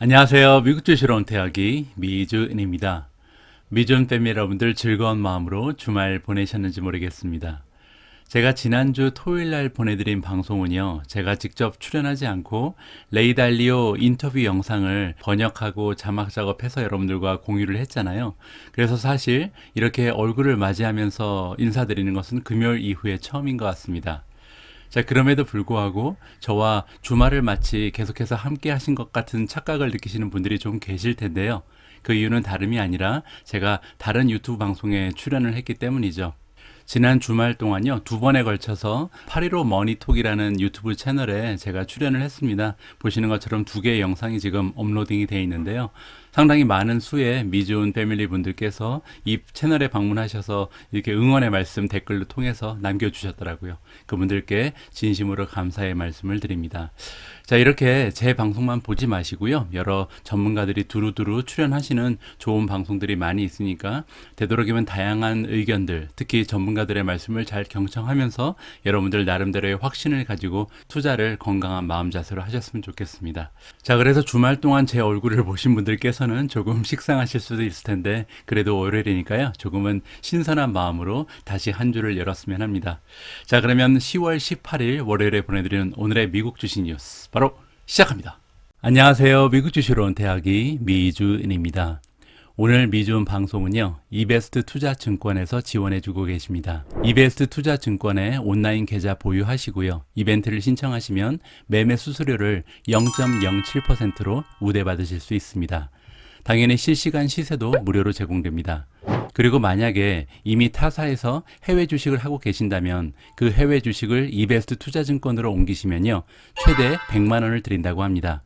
안녕하세요. 미국 주시러 온 태학이 미주은입니다. 미주은 패밀리 여러분들 즐거운 마음으로 주말 보내셨는지 모르겠습니다. 제가 지난주 토요일 날 보내드린 방송은요, 제가 직접 출연하지 않고 레이 달리오 인터뷰 영상을 번역하고 자막 작업해서 여러분들과 공유를 했잖아요. 그래서 사실 이렇게 얼굴을 맞이하면서 인사드리는 것은 금요일 이후에 처음인 것 같습니다. 자, 그럼에도 불구하고 저와 주말을 마치 계속해서 함께 하신 것 같은 착각을 느끼시는 분들이 좀 계실 텐데요. 그 이유는 다름이 아니라 제가 다른 유튜브 방송에 출연을 했기 때문이죠. 지난 주말 동안요, 2번에 걸쳐서 815 머니톡이라는 유튜브 채널에 제가 출연을 했습니다. 보시는 것처럼 2개의 영상이 지금 업로딩이 되어 있는데요. 상당히 많은 수의 미주은 패밀리 분들께서 이 채널에 방문하셔서 이렇게 응원의 말씀 댓글로 통해서 남겨주셨더라고요. 그분들께 진심으로 감사의 말씀을 드립니다. 자, 이렇게 제 방송만 보지 마시고요. 여러 전문가들이 두루두루 출연하시는 좋은 방송들이 많이 있으니까 되도록이면 다양한 의견들, 특히 전문가들의 말씀을 잘 경청하면서 여러분들 나름대로의 확신을 가지고 투자를 건강한 마음 자세로 하셨으면 좋겠습니다. 자, 그래서 주말 동안 제 얼굴을 보신 분들께서는 조금 식상하실 수도 있을 텐데 그래도 월요일이니까요. 조금은 신선한 마음으로 다시 한 주를 열었으면 합니다. 자, 그러면 10월 18일 월요일에 보내드리는 오늘의 미국 주식 뉴스 바로 시작합니다. 안녕하세요. 미국 주식으로 온 대학이 미주은입니다. 오늘 미주은 방송은요, 이베스트 투자증권에서 지원해주고 계십니다. 이베스트 투자증권에 온라인 계좌 보유하시고요. 이벤트를 신청하시면 매매 수수료를 0.07%로 우대받으실 수 있습니다. 당연히 실시간 시세도 무료로 제공됩니다. 그리고 만약에 이미 타사에서 해외 주식을 하고 계신다면 그 해외 주식을 이베스트 투자증권으로 옮기시면요, 최대 100만 원을 드린다고 합니다.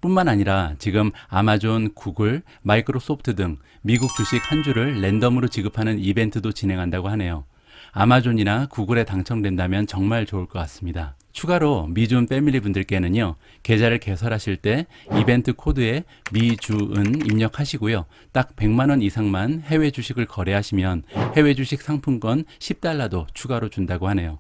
뿐만 아니라 지금 아마존, 구글, 마이크로소프트 등 미국 주식 한 주를 랜덤으로 지급하는 이벤트도 진행한다고 하네요. 아마존이나 구글에 당첨된다면 정말 좋을 것 같습니다. 추가로 미주은 패밀리 분들께는요, 계좌를 개설하실 때 이벤트 코드에 미주은 입력하시고요. 딱 100만 원 이상만 해외 주식을 거래하시면 해외 주식 상품권 10달러도 추가로 준다고 하네요.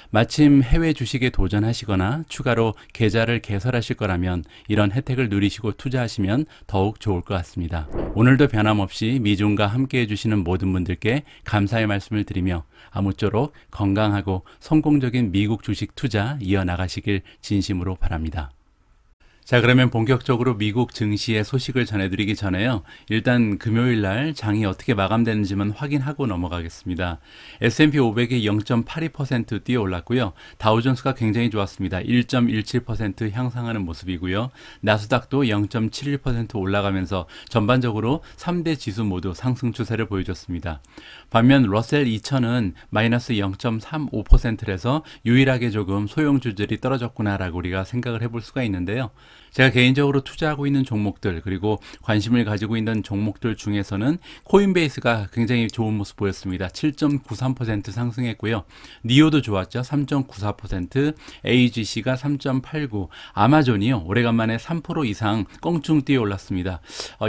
마침 해외 주식에 도전하시거나 추가로 계좌를 개설하실 거라면 이런 혜택을 누리시고 투자하시면 더욱 좋을 것 같습니다. 오늘도 변함없이 미주은과 함께 해주시는 모든 분들께 감사의 말씀을 드리며 아무쪼록 건강하고 성공적인 미국 주식 투자 이어나가시길 진심으로 바랍니다. 자, 그러면 본격적으로 미국 증시의 소식을 전해드리기 전에요, 일단 금요일 날 장이 어떻게 마감되는지만 확인하고 넘어가겠습니다. S&P 500이 0.82% 뛰어 올랐고요. 다우존스가 굉장히 좋았습니다. 1.17% 향상하는 모습이고요. 나스닥도 0.71% 올라가면서 전반적으로 3대 지수 모두 상승 추세를 보여줬습니다. 반면 러셀 2000은 마이너스 0.35%라서 유일하게 조금 소형주들이 떨어졌구나라고 우리가 생각을 해볼 수가 있는데요. 제가 개인적으로 투자하고 있는 종목들, 그리고 관심을 가지고 있는 종목들 중에서는 코인베이스가 굉장히 좋은 모습 보였습니다. 7.93% 상승했고요. 니오도 좋았죠. 3.94%, AGC가 3.89%, 아마존이요, 오래간만에 3% 이상 껑충 뛰어 올랐습니다.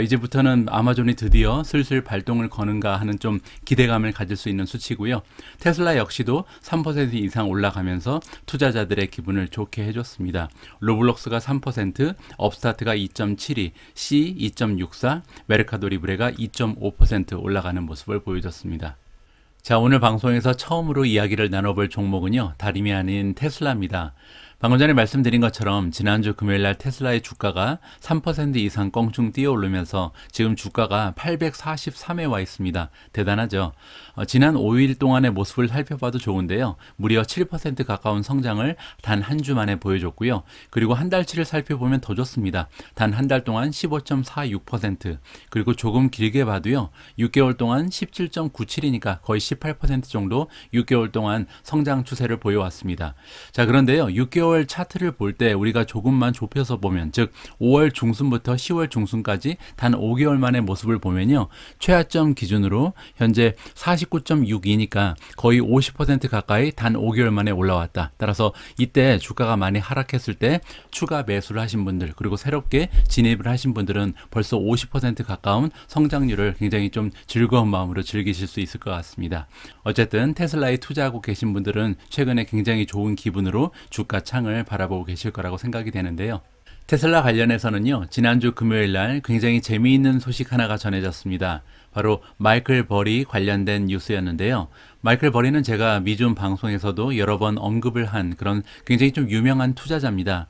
이제부터는 아마존이 드디어 슬슬 발동을 거는가 하는 좀 기대감을 가질 수 있는 수치고요. 테슬라 역시도 3% 이상 올라가면서 투자자들의 기분을 좋게 해줬습니다. 로블록스가 3%, 업스타트가 2.72, C 2.64, 메르카도 리브레가 2.5% 올라가는 모습을 보여줬습니다. 자, 오늘 방송에서 처음으로 이야기를 나눠볼 종목은요, 다름이 아닌 테슬라입니다. 방금 전에 말씀드린 것처럼 지난주 금요일날 테슬라의 주가가 3% 이상 껑충 뛰어오르면서 지금 주가가 843에 와 있습니다. 대단하죠. 지난 5일 동안의 모습을 살펴봐도 좋은데요. 무려 7% 가까운 성장을 단 한 주 만에 보여줬고요. 그리고 한 달치를 살펴보면 더 좋습니다. 단 한 달 동안 15.46%, 그리고 조금 길게 봐도요, 6개월 동안 17.97이니까 거의 18% 정도 6개월 동안 성장 추세를 보여왔습니다. 자, 그런데요, 6개월 차트를 볼 때 우리가 조금만 좁혀서 보면, 즉 5월 중순부터 10월 중순까지 단 5개월 만의 모습을 보면요, 최하점 기준으로 현재 49.62니까 거의 50% 가까이 단 5개월 만에 올라왔다. 따라서 이때 주가가 많이 하락했을 때 추가 매수를 하신 분들, 그리고 새롭게 진입을 하신 분들은 벌써 50% 가까운 성장률을 굉장히 좀 즐거운 마음으로 즐기실 수 있을 것 같습니다. 어쨌든 테슬라에 투자하고 계신 분들은 최근에 굉장히 좋은 기분으로 주가 창을 바라보고 계실 거라고 생각이 되는데요. 테슬라 관련해서는요, 지난주 금요일 날 굉장히 재미있는 소식 하나가 전해졌습니다. 바로 마이클 버리 관련된 뉴스였는데요. 마이클 버리는 제가 미중 방송에서도 여러 번 언급을 한 그런 굉장히 좀 유명한 투자자입니다.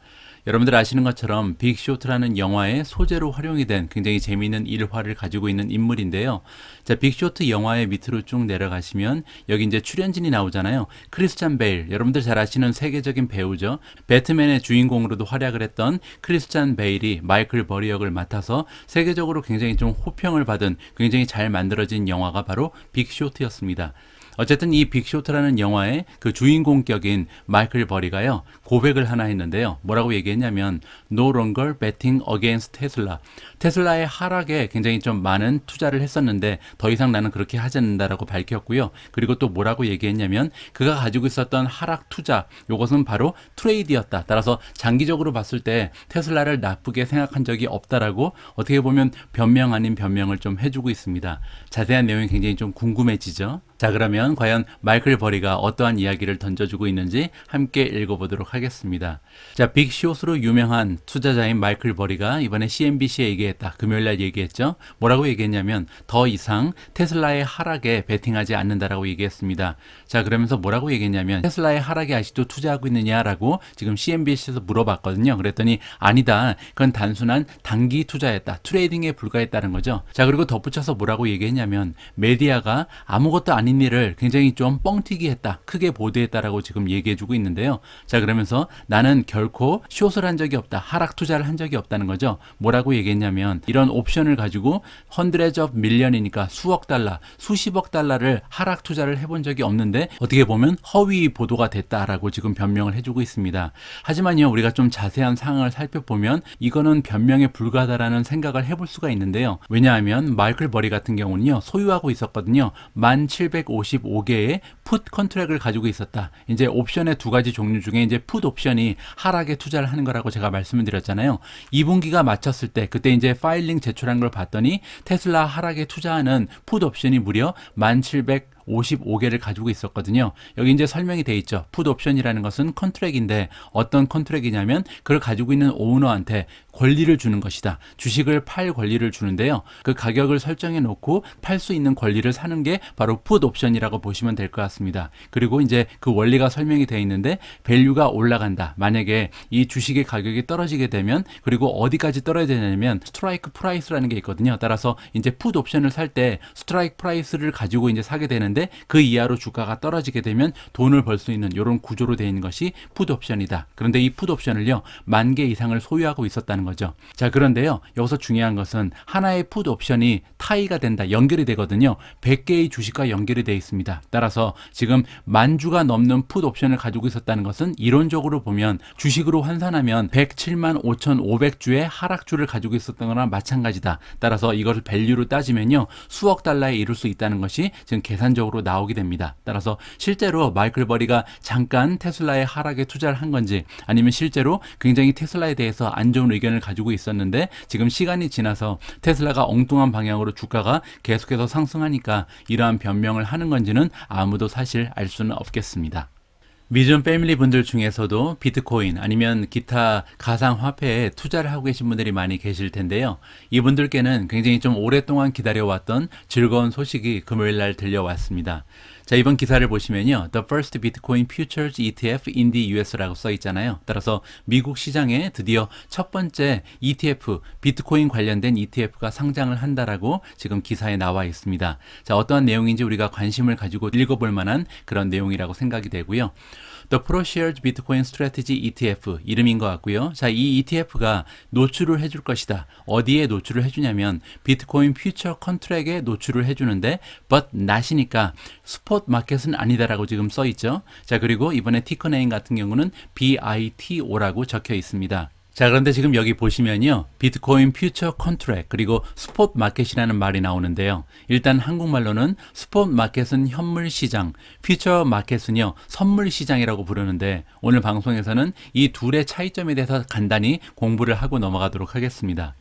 여러분들 아시는 것처럼 빅쇼트라는 영화의 소재로 활용이 된 굉장히 재미있는 일화를 가지고 있는 인물인데요. 자, 빅쇼트 영화의 밑으로 쭉 내려가시면 여기 이제 출연진이 나오잖아요. 크리스찬 베일, 여러분들 잘 아시는 세계적인 배우죠. 배트맨의 주인공으로도 활약을 했던 크리스찬 베일이 마이클 버리 역을 맡아서 세계적으로 굉장히 좀 호평을 받은 굉장히 잘 만들어진 영화가 바로 빅쇼트였습니다. 어쨌든 이 빅쇼트라는 영화의 그 주인공격인 마이클 버리가요, 고백을 하나 했는데요. 뭐라고 얘기했냐면 No longer betting against Tesla. 테슬라의 하락에 굉장히 좀 많은 투자를 했었는데 더 이상 나는 그렇게 하지 않는다라고 밝혔고요. 그리고 또 뭐라고 얘기했냐면 그가 가지고 있었던 하락 투자, 이것은 바로 트레이드였다. 따라서 장기적으로 봤을 때 테슬라를 나쁘게 생각한 적이 없다라고 어떻게 보면 변명 아닌 변명을 좀 해주고 있습니다. 자세한 내용이 굉장히 좀 궁금해지죠. 자, 그러면 과연 마이클 버리가 어떠한 이야기를 던져주고 있는지 함께 읽어보도록 하겠습니다. 자, 빅숏으로 유명한 투자자인 마이클 버리가 이번에 CNBC에 얘기했다. 금요일날 얘기했죠. 뭐라고 얘기했냐면 더 이상 테슬라의 하락에 베팅하지 않는다라고 얘기했습니다. 자, 그러면서 뭐라고 얘기했냐면 테슬라의 하락에 아직도 투자하고 있느냐라고 지금 CNBC에서 물어봤거든요. 그랬더니 아니다. 그건 단순한 단기 투자였다. 트레이딩에 불과했다는 거죠. 자, 그리고 덧붙여서 뭐라고 얘기했냐면 메디아가 아무것도 아닌 일을 굉장히 좀 뻥튀기 했다. 크게 보도했다라고 지금 얘기해주고 있는데요. 자, 그러면서 나는 결코 숏을 한 적이 없다. 하락 투자를 한 적이 없다는 거죠. 뭐라고 얘기했냐면 이런 옵션을 가지고 hundreds of million이니까 수억 달러, 수십억 달러를 하락 투자를 해본 적이 없는데 어떻게 보면 허위 보도가 됐다라고 지금 변명을 해주고 있습니다. 하지만요, 우리가 좀 자세한 상황을 살펴보면 이거는 변명에 불과하다라는 생각을 해볼 수가 있는데요. 왜냐하면 마이클 버리 같은 경우는요, 소유하고 있었거든요. 1755개의 풋 컨트랙을 가지고 있었다. 이제 옵션의 두 가지 종류 중에 이제 풋 옵션이 하락에 투자를 하는 거라고 제가 말씀을 드렸잖아요. 2분기가 마쳤을 때 그때 이제 파일링 제출한 걸 봤더니 테슬라 하락에 투자하는 풋 옵션이 무려 1755개를 가지고 있었거든요. 여기 이제 설명이 돼 있죠. 풋 옵션이라는 것은 컨트랙인데 어떤 컨트랙이냐면 그걸 가지고 있는 오너한테 권리를 주는 것이다. 주식을 팔 권리를 주는데요. 그 가격을 설정해 놓고 팔 수 있는 권리를 사는 게 바로 풋 옵션이라고 보시면 될 것 같습니다. 그리고 이제 그 원리가 설명이 되어 있는데 밸류가 올라간다. 만약에 이 주식의 가격이 떨어지게 되면 그리고 어디까지 떨어져야 되냐면 스트라이크 프라이스라는 게 있거든요. 따라서 이제 풋 옵션을 살 때 스트라이크 프라이스를 가지고 이제 사게 되는데 그 이하로 주가가 떨어지게 되면 돈을 벌 수 있는 이런 구조로 되어 있는 것이 풋 옵션이다. 그런데 이 풋 옵션을요, 10,000개 이상을 소유하고 있었다는 거죠. 자, 그런데요, 여기서 중요한 것은 하나의 풋 옵션이 타이가 된다, 연결이 되거든요. 100개의 주식과 연결이 되어 있습니다. 따라서 지금 10,000주가 넘는 풋 옵션을 가지고 있었다는 것은 이론적으로 보면 주식으로 환산하면 107만 5,500주의 하락주를 가지고 있었던 거나 마찬가지다. 따라서 이것을 밸류로 따지면요, 수억 달러에 이를 수 있다는 것이 지금 계산적으로 나오게 됩니다. 따라서 실제로 마이클 버리가 잠깐 테슬라의 하락에 투자를 한 건지 아니면 실제로 굉장히 테슬라에 대해서 안 좋은 의견을 가지고 있었는데 지금 시간이 지나서 테슬라가 엉뚱한 방향으로 주가가 계속해서 상승하니까 이러한 변명을 하는 건지는 아무도 사실 알 수는 없겠습니다. 미전 패밀리 분들 중에서도 비트코인 아니면 기타 가상화폐에 투자를 하고 계신 분들이 많이 계실 텐데요. 이분들께는 굉장히 좀 오랫동안 기다려왔던 즐거운 소식이 금요일날 들려왔습니다. 자, 이번 기사를 보시면요, The First Bitcoin Futures ETF in the US라고 써 있잖아요. 따라서 미국 시장에 드디어 첫 번째 ETF, 비트코인 관련된 ETF가 상장을 한다라고 지금 기사에 나와 있습니다. 자, 어떠한 내용인지 우리가 관심을 가지고 읽어볼 만한 그런 내용이라고 생각이 되고요. The ProShares Bitcoin Strategy ETF 이름인 것 같고요. 자, 이 ETF가 노출을 해줄 것이다. 어디에 노출을 해주냐면 비트코인 퓨처 컨트랙에 노출을 해주는데 but not이니까 스폿 마켓은 아니다라고 지금 써 있죠. 자, 그리고 이번에 티커 네임 같은 경우는 BITO라고 적혀 있습니다. 자, 그런데 지금 여기 보시면요, 비트코인 퓨처 컨트랙 그리고 스폿 마켓이라는 말이 나오는데요. 일단 한국말로는 스폿 마켓은 현물 시장, 퓨처 마켓은요 선물 시장이라고 부르는데 오늘 방송에서는 이 둘의 차이점에 대해서 간단히 공부를 하고 넘어가도록 하겠습니다.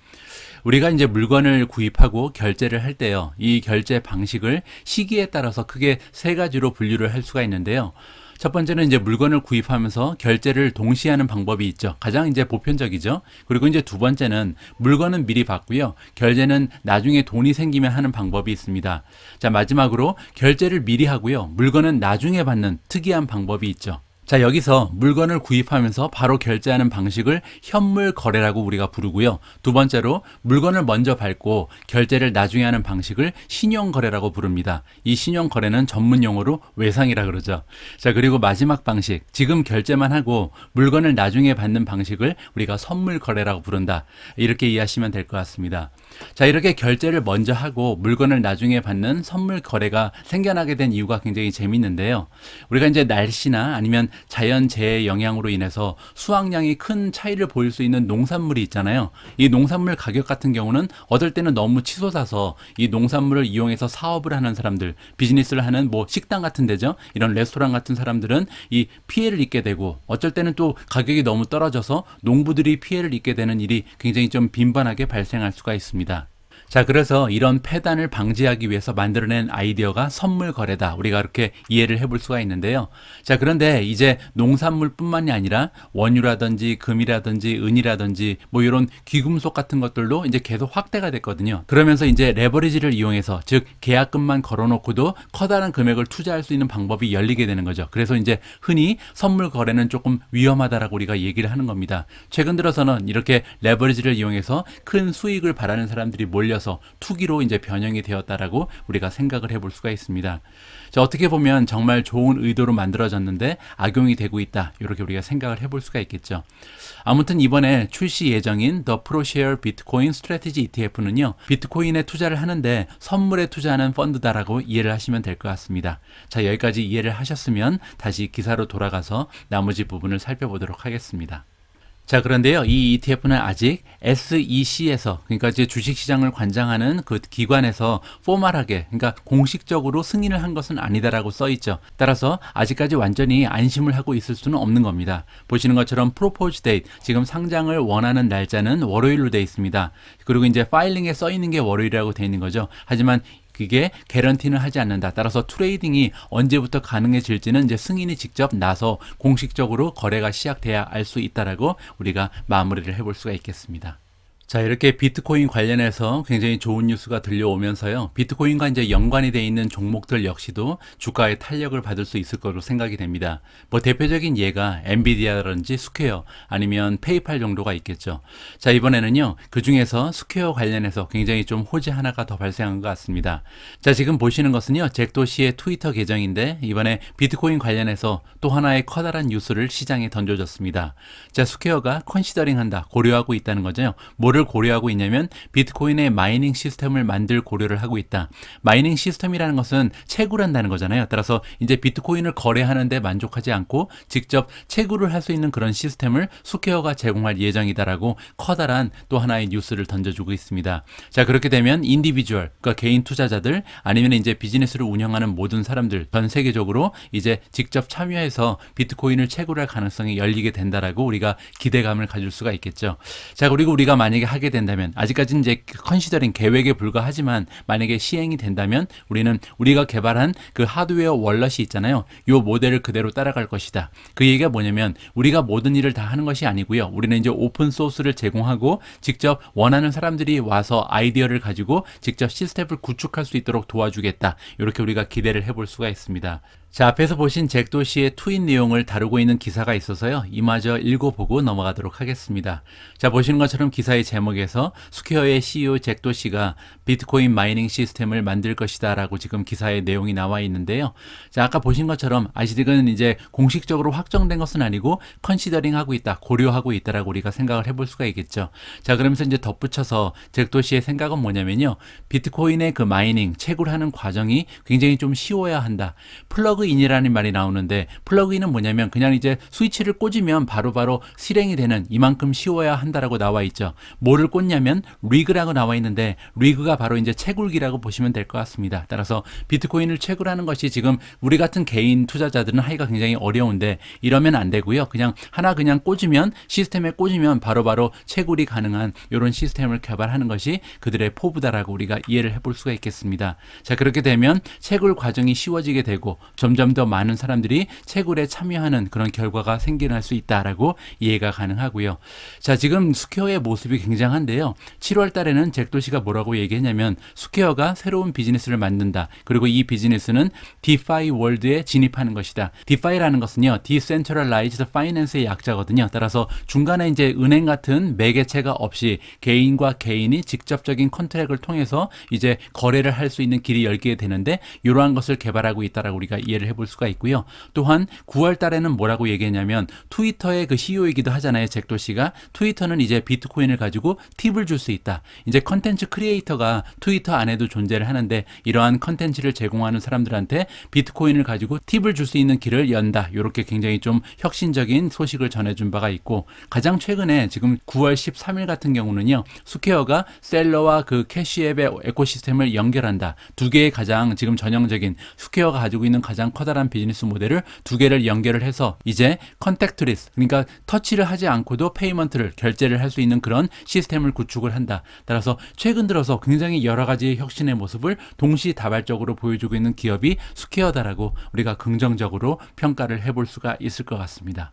우리가 이제 물건을 구입하고 결제를 할 때요, 이 결제 방식을 시기에 따라서 크게 세 가지로 분류를 할 수가 있는데요. 첫 번째는 이제 물건을 구입하면서 결제를 동시에 하는 방법이 있죠. 가장 이제 보편적이죠. 그리고 이제 두 번째는 물건은 미리 받고요. 결제는 나중에 돈이 생기면 하는 방법이 있습니다. 자, 마지막으로 결제를 미리 하고요. 물건은 나중에 받는 특이한 방법이 있죠. 자, 여기서 물건을 구입하면서 바로 결제하는 방식을 현물 거래라고 우리가 부르고요. 두 번째로 물건을 먼저 받고 결제를 나중에 하는 방식을 신용 거래라고 부릅니다. 이 신용 거래는 전문 용어로 외상이라 그러죠. 자, 그리고 마지막 방식, 지금 결제만 하고 물건을 나중에 받는 방식을 우리가 선물 거래라고 부른다. 이렇게 이해하시면 될 것 같습니다. 자, 이렇게 결제를 먼저 하고 물건을 나중에 받는 선물 거래가 생겨나게 된 이유가 굉장히 재밌는데요. 우리가 이제 날씨나 아니면 자연재해 영향으로 인해서 수확량이 큰 차이를 보일 수 있는 농산물이 있잖아요. 이 농산물 가격 같은 경우는 어떨 때는 너무 치솟아서 이 농산물을 이용해서 사업을 하는 사람들, 비즈니스를 하는 뭐 식당 같은 데죠. 이런 레스토랑 같은 사람들은 이 피해를 입게 되고, 어쩔 때는 또 가격이 너무 떨어져서 농부들이 피해를 입게 되는 일이 굉장히 좀 빈번하게 발생할 수가 있습니다. 자, 그래서 이런 폐단을 방지하기 위해서 만들어낸 아이디어가 선물 거래다. 우리가 그렇게 이해를 해볼 수가 있는데요. 자, 그런데 이제 농산물뿐만이 아니라 원유라든지 금이라든지 은이라든지 뭐 이런 귀금속 같은 것들도 이제 계속 확대가 됐거든요. 그러면서 이제 레버리지를 이용해서, 즉 계약금만 걸어놓고도 커다란 금액을 투자할 수 있는 방법이 열리게 되는 거죠. 그래서 이제 흔히 선물 거래는 조금 위험하다라고 우리가 얘기를 하는 겁니다. 최근 들어서는 이렇게 레버리지를 이용해서 큰 수익을 바라는 사람들이 몰려 투기로 이제 변형이 되었다라고 우리가 생각을 해볼 수가 있습니다. 자, 어떻게 보면 정말 좋은 의도로 만들어졌는데 악용이 되고 있다. 이렇게 우리가 생각을 해볼 수가 있겠죠. 아무튼 이번에 출시 예정인 The ProShare Bitcoin Strategy ETF는요, 비트코인에 투자를 하는데 선물에 투자하는 펀드다라고 이해를 하시면 될 것 같습니다. 자, 여기까지 이해를 하셨으면 다시 기사로 돌아가서 나머지 부분을 살펴보도록 하겠습니다. 자, 그런데요, 이 ETF는 아직 SEC에서, 그러니까 이제 주식시장을 관장하는 그 기관에서 포멀하게, 그러니까 공식적으로 승인을 한 것은 아니다라고 써 있죠. 따라서 아직까지 완전히 안심을 하고 있을 수는 없는 겁니다. 보시는 것처럼 프로포즈 데이트, 지금 상장을 원하는 날짜는 월요일로 되어 있습니다. 그리고 이제 파일링에 써 있는 게 월요일이라고 되어 있는 거죠. 하지만 그게 개런티는 하지 않는다. 따라서 트레이딩이 언제부터 가능해질지는 이제 승인이 직접 나서 공식적으로 거래가 시작돼야 알 수 있다라고 우리가 마무리를 해볼 수가 있겠습니다. 자, 이렇게 비트코인 관련해서 굉장히 좋은 뉴스가 들려오면서요, 비트코인과 이제 연관이 되어 있는 종목들 역시도 주가의 탄력을 받을 수 있을 거로 생각이 됩니다. 뭐 대표적인 예가 엔비디아라든지 스퀘어, 아니면 페이팔 정도가 있겠죠. 자, 이번에는요, 그 중에서 스퀘어 관련해서 굉장히 좀 호재 하나가 더 발생한 것 같습니다. 자, 지금 보시는 것은요, 잭도시의 트위터 계정인데, 이번에 비트코인 관련해서 또 하나의 커다란 뉴스를 시장에 던져줬습니다. 자, 스퀘어가 컨시더링 한다, 고려하고 있다는 거죠. 뭐를 고려하고 있냐면 비트코인의 마이닝 시스템을 만들 고려를 하고 있다. 마이닝 시스템이라는 것은 채굴 한다는 거잖아요. 따라서 이제 비트코인을 거래하는데 만족하지 않고 직접 채굴을 할 수 있는 그런 시스템을 스퀘어가 제공할 예정이다라고 커다란 또 하나의 뉴스를 던져주고 있습니다. 자, 그렇게 되면 인디비주얼, 그러니까 개인 투자자들, 아니면 이제 비즈니스를 운영하는 모든 사람들 전 세계적으로 이제 직접 참여해서 비트코인을 채굴할 가능성이 열리게 된다라고 우리가 기대감을 가질 수가 있겠죠. 자, 그리고 우리가 만약에 하게 된다면, 아직까지는 이제 컨시더링 계획에 불과하지만 만약에 시행이 된다면 우리는 우리가 개발한 그 하드웨어 월렛이 있잖아요. 이 모델을 그대로 따라갈 것이다. 그 얘기가 뭐냐면 우리가 모든 일을 다 하는 것이 아니고요. 우리는 이제 오픈 소스를 제공하고 직접 원하는 사람들이 와서 아이디어를 가지고 직접 시스템을 구축할 수 있도록 도와주겠다. 이렇게 우리가 기대를 해볼 수가 있습니다. 자, 앞에서 보신 잭도시의 트윗 내용을 다루고 있는 기사가 있어서요, 이마저 읽어보고 넘어가도록 하겠습니다. 자, 보시는 것처럼 기사의 제목에서 스퀘어의 CEO 잭도시가 비트코인 마이닝 시스템을 만들 것이다 라고 지금 기사의 내용이 나와 있는데요. 자, 아까 보신 것처럼 아직은 이제 공식적으로 확정된 것은 아니고 컨시더링 하고 있다, 고려하고 있다라고 우리가 생각을 해볼 수가 있겠죠. 자, 그러면서 이제 덧붙여서 잭도시의 생각은 뭐냐면요, 비트코인의 그 마이닝, 채굴하는 과정이 굉장히 좀 쉬워야 한다. 플러그인이라는 말이 나오는데, 플러그인은 뭐냐면 그냥 이제 스위치를 꽂으면 바로바로 실행이 되는, 이만큼 쉬워야 한다라고 나와 있죠. 뭐를 꽂냐면 리그라고 나와 있는데, 리그가 바로 이제 채굴기라고 보시면 될 것 같습니다. 따라서 비트코인을 채굴하는 것이 지금 우리 같은 개인 투자자들은 하기가 굉장히 어려운데, 이러면 안 되고요. 그냥 하나 그냥 꽂으면, 시스템에 꽂으면 바로바로 채굴이 가능한 이런 시스템을 개발하는 것이 그들의 포부다라고 우리가 이해를 해볼 수가 있겠습니다. 자, 그렇게 되면 채굴 과정이 쉬워지게 되고 점점 더 많은 사람들이 채굴에 참여하는 그런 결과가 생겨날 수 있다라고 이해가 가능하고요. 자, 지금 스퀘어의 모습이 굉장한데요. 7월 달에는 잭 도시가 뭐라고 얘기했냐면 스퀘어가 새로운 비즈니스를 만든다. 그리고 이 비즈니스는 디파이 월드에 진입하는 것이다. 디파이라는 것은요, Decentralized Finance의 약자거든요. 따라서 중간에 이제 은행 같은 매개체가 없이 개인과 개인이 직접적인 컨트랙을 통해서 이제 거래를 할 수 있는 길이 열게 되는데 이러한 것을 개발하고 있다라고 우리가 이해를 해볼 수가 있고요. 또한 9월 달에는 뭐라고 얘기했냐면 트위터의 그 CEO이기도 하잖아요. 잭 도시가. 트위터는 이제 비트코인을 가지고 팁을 줄 수 있다. 이제 컨텐츠 크리에이터가 트위터 안에도 존재를 하는데 이러한 컨텐츠를 제공하는 사람들한테 비트코인을 가지고 팁을 줄 수 있는 길을 연다. 이렇게 굉장히 좀 혁신적인 소식을 전해준 바가 있고 가장 최근에 지금 9월 13일 같은 경우는요. 스퀘어가 셀러와 그 캐시앱의 에코시스템을 연결한다. 두 개의 가장 지금 전형적인 스퀘어가 가지고 있는 가장 커다란 비즈니스 모델을 두 개를 연결을 해서 이제 컨택트리스 그러니까 터치를 하지 않고도 페이먼트를 결제를 할 수 있는 그런 시스템을 구축을 한다. 따라서 최근 들어서 굉장히 여러 가지 혁신의 모습을 동시다발적으로 보여주고 있는 기업이 스퀘어다라고 우리가 긍정적으로 평가를 해볼 수가 있을 것 같습니다.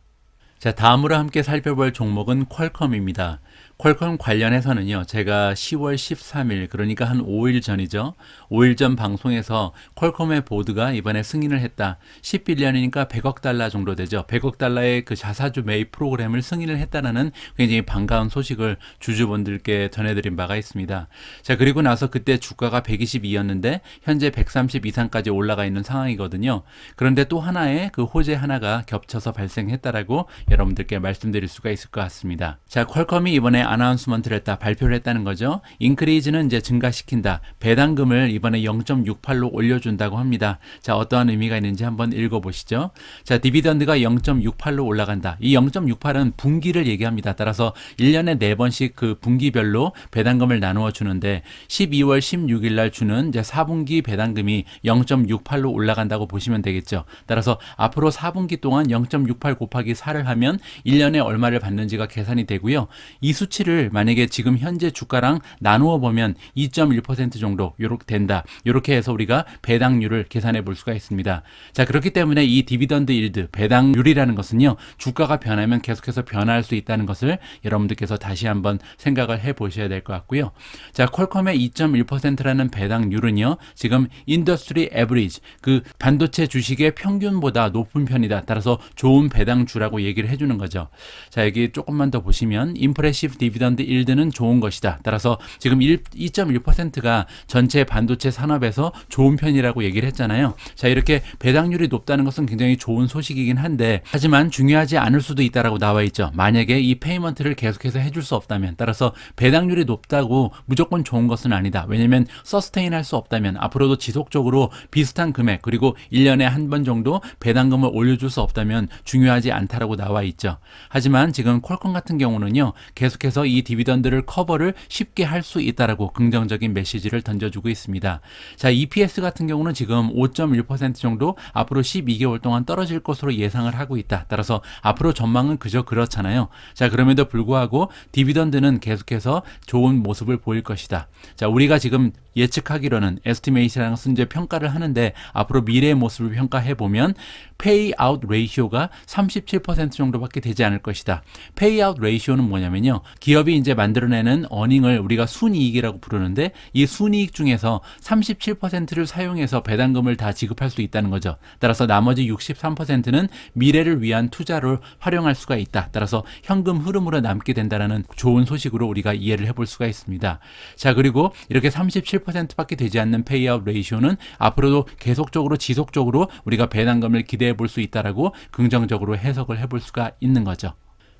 자, 다음으로 함께 살펴볼 종목은 퀄컴입니다. 퀄컴 관련해서는요, 제가 10월 13일, 그러니까 한 5일 전이죠. 5일 전 방송에서 퀄컴의 보드가 이번에 승인을 했다. 10빌리언이니까 100억 달러 정도 되죠. 100억 달러의 그 자사주 매입 프로그램을 승인을 했다는 굉장히 반가운 소식을 주주분들께 전해드린 바가 있습니다. 자, 그리고 나서 그때 주가가 122였는데 현재 130 이상까지 올라가 있는 상황이거든요. 그런데 또 하나의 그 호재 하나가 겹쳐서 발생했다라고 여러분들께 말씀드릴 수가 있을 것 같습니다. 자, 퀄컴이 이번에 아나운스먼트를 했다, 발표를 했다는 거죠. 인크리즈는 이제 증가시킨다. 배당금을 이번에 0.68로 올려준다고 합니다. 자, 어떠한 의미가 있는지 한번 읽어보시죠. 자, 디비던드가 0.68로 올라간다. 이 0.68은 분기를 얘기합니다. 따라서 1년에 4번씩 그 분기별로 배당금을 나누어 주는데 12월 16일 날 주는 이제 4분기 배당금이 0.68로 올라간다고 보시면 되겠죠. 따라서 앞으로 4분기 동안 0.68 곱하기 4를 하면 1년에 얼마를 받는지가 계산이 되고요. 이 수치를 만약에 지금 현재 주가랑 나누어 보면 2.1% 정도 요렇게 된다. 요렇게 해서 우리가 배당률을 계산해 볼 수가 있습니다. 자, 그렇기 때문에 이 디비던드 일드, 배당률이라는 것은요, 주가가 변하면 계속해서 변화할 수 있다는 것을 여러분들께서 다시 한번 생각을 해 보셔야 될 것 같고요. 자, 퀄컴의 2.1%라는 배당률은요, 지금 인더스트리 에버리지, 그 반도체 주식의 평균보다 높은 편이다. 따라서 좋은 배당주라고 얘기를 해주는 거죠. 자, 여기 조금만 더 보시면 임프레시브 디비던드 일드는 좋은 것이다. 따라서 지금 2.1%가 전체 반도체 산업에서 좋은 편이라고 얘기를 했잖아요. 자, 이렇게 배당률이 높다는 것은 굉장히 좋은 소식이긴 한데 하지만 중요하지 않을 수도 있다라고 나와 있죠. 만약에 이 페이먼트를 계속해서 해줄 수 없다면, 따라서 배당률이 높다고 무조건 좋은 것은 아니다. 왜냐면 서스테인 할 수 없다면, 앞으로도 지속적으로 비슷한 금액 그리고 1년에 한 번 정도 배당금을 올려줄 수 없다면 중요하지 않다라고 나와 있죠. 하지만 지금 퀄컴 같은 경우는요, 계속해서 이 디비던드를 커버를 쉽게 할 수 있다라고 긍정적인 메시지를 던져주고 있습니다. 자, EPS 같은 경우는 지금 5.1% 정도 앞으로 12개월 동안 떨어질 것으로 예상을 하고 있다. 따라서 앞으로 전망은 그저 그렇잖아요. 자, 그럼에도 불구하고 디비던드는 계속해서 좋은 모습을 보일 것이다. 자, 우리가 지금 예측하기로는 에스티메이트라는 것은 이제 평가를 하는데 앞으로 미래의 모습을 평가해 보면 페이아웃 레이시오가 37% 정도밖에 되지 않을 것이다. 페이아웃 레이시오는 뭐냐면요, 기업이 이제 만들어내는 어닝을 우리가 순이익이라고 부르는데 이 순이익 중에서 37%를 사용해서 배당금을 다 지급할 수 있다는 거죠. 따라서 나머지 63%는 미래를 위한 투자로 활용할 수가 있다. 따라서 현금 흐름으로 남게 된다는 좋은 소식으로 우리가 이해를 해볼 수가 있습니다. 자, 그리고 이렇게 37%밖에 되지 않는 페이아웃 레이시오는 앞으로도 계속적으로 지속적으로 우리가 배당금을 기대해 볼 수 있다라고 긍정적으로 해석을 해볼 수가 있는 거죠.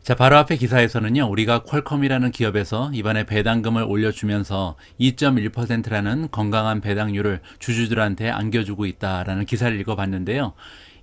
자, 바로 앞에 기사에서는요, 우리가 퀄컴이라는 기업에서 이번에 배당금을 올려주면서 2.1%라는 건강한 배당률을 주주들한테 안겨주고 있다라는 기사를 읽어봤는데요.